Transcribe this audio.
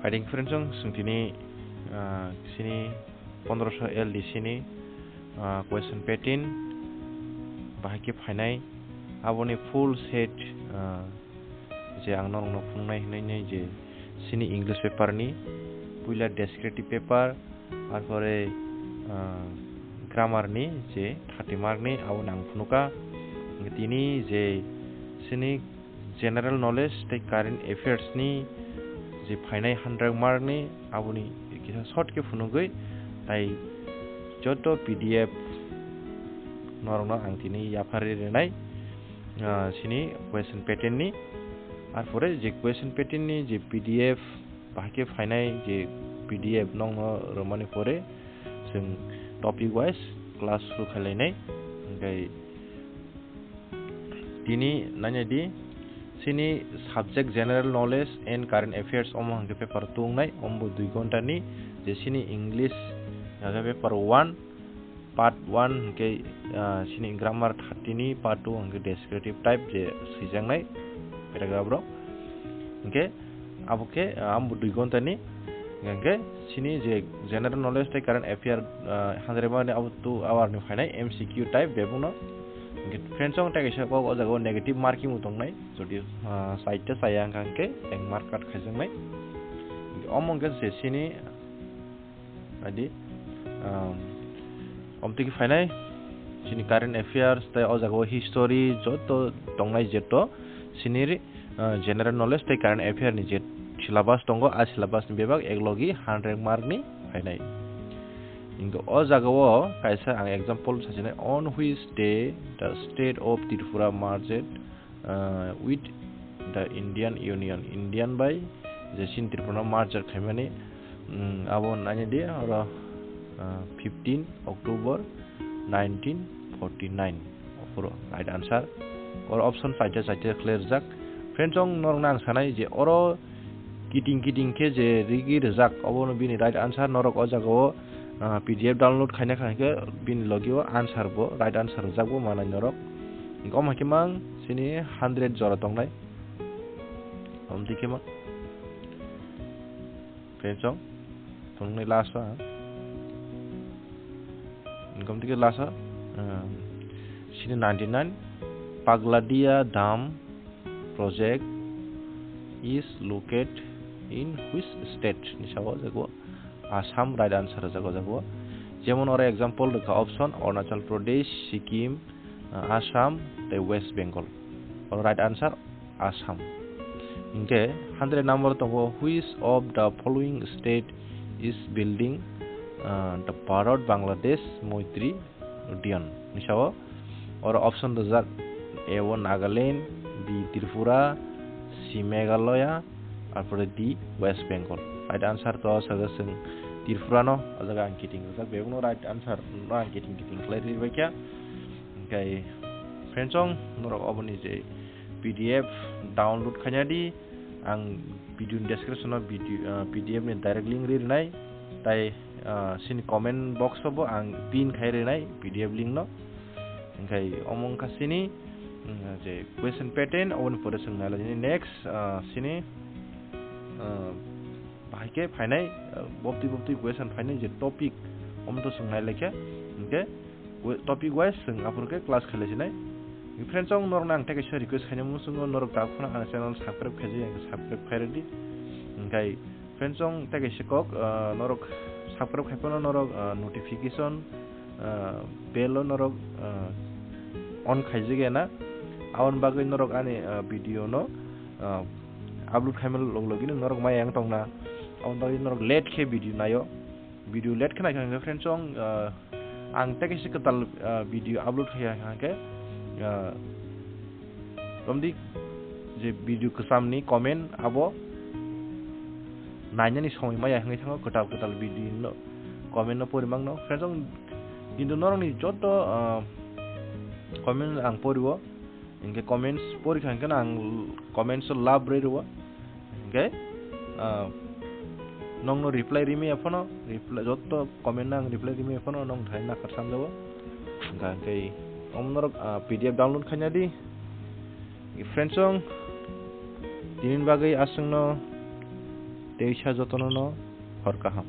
Fighting friends sini sini 1500 LD sini question pattern bahagi फायनाय aboni full set je ang nong phungnai hinai je sini English paper ni puila descriptive paper arpore grammar ni je 30 mark ni aboni ang phunuka tini je sini general knowledge tei current affairs ni je फायनाय 100 mark ni aboni kisa short ke phunugoi tai joto PDF norong ang tini yapari renai sini question pattern ni arpore je question pattern ni je PDF bahake फायनाय je PDF nong romani pore जों topic wise class ru khalainai ngai tini nanya di sini subject general knowledge and current affairs omong ke paper tungnai ombo 2 ghonta ni je sini English ga paper 1 part 1 ke sini grammar 30 ni part 2 ang descriptive type je sijangnai paragraph ro okay abuke ambo 2 ghonta ni ngangke sini je general knowledge tei current affair 100 ma ni abu 2 hour ni phainai MCQ type bebuno friends ong tagi sa ko jago negative marking utongnai jodi site ta sayang kangke eng mark kat khajangnai omong ke je sini adi omtiki phainai sini current affairs tei o jago history joto tongnai jeto sini general knowledge tei current affair ni je syllabus tongo a syllabus ni bebak eklogi 100 mark ni phainai ingo o jagao kaisa ang example sajane on which day the state of Tripura merged with the Indian by je sin Tripura merger khaimani abo nani dia ora 15 October 1949 for right answer or option saite clear jak friends ong norong nang sanai je oro kiting ke je rigi rezak obono bini right answer norok o jagao PDF download khaina khaike bin logio answer bo right answer jagbo manai norok gom hakimang sini 100 jora tongnai omdikema friends tongnai last gom dike last sini 99 Pagladia Dam project is located in which state ni sawo jago Assam right answer jago jemon or example the option Arunachal Pradesh Sikkim Assam the West Bengal or right answer Assam inke 100 number tongo which of the following state is building the Bharat Bangladesh Maitri Uddyan ni sawo or option the A1 Nagaland B Tripura C Meghalaya arpore D West Bengal right answer to sagaseng Tripura no ajaga angkiting jak bebuno right answer no angkiting clearly bakya kai friends ong norok oboni je PDF download khanyadi ang video description of PDF ni direct link rinai tai sin comment box obo ang pin khairenai PDF link no kai omong kasini je question pattern on pore sungnala jini next sini bahike phainai bopti question phainai je topic omto sungnai lekya okay topic wise sung apurke class khalesinai friends ong norong nang take share request khanya musungo norok dakuna ang channel subscribe khaji ang subscribe khairedi kai friends ong take shikok norok subscribe khaipono norok notification bell norok on khaijige na awan bagai norok ani video no upload khaimel login norok mayang tongna awan bagai norok late khe video late khana khang friends ong ang take shikatal video upload khaya khake romdi je video kesamni comment abo nanya ni somai maya hangai thango kotal video no comment no porimang no friends ong kintu norong ni joto comment ang poribo inge comments pori khangkan ang comments lab reruwa inge nong no reply rimi apono reply joto comment nang reply rimi apono nong thaina karsam jawo ga kai omnorok PDF download khanyadi friends ong dinin bagai asungno तेईसा जतन हरकाहाम।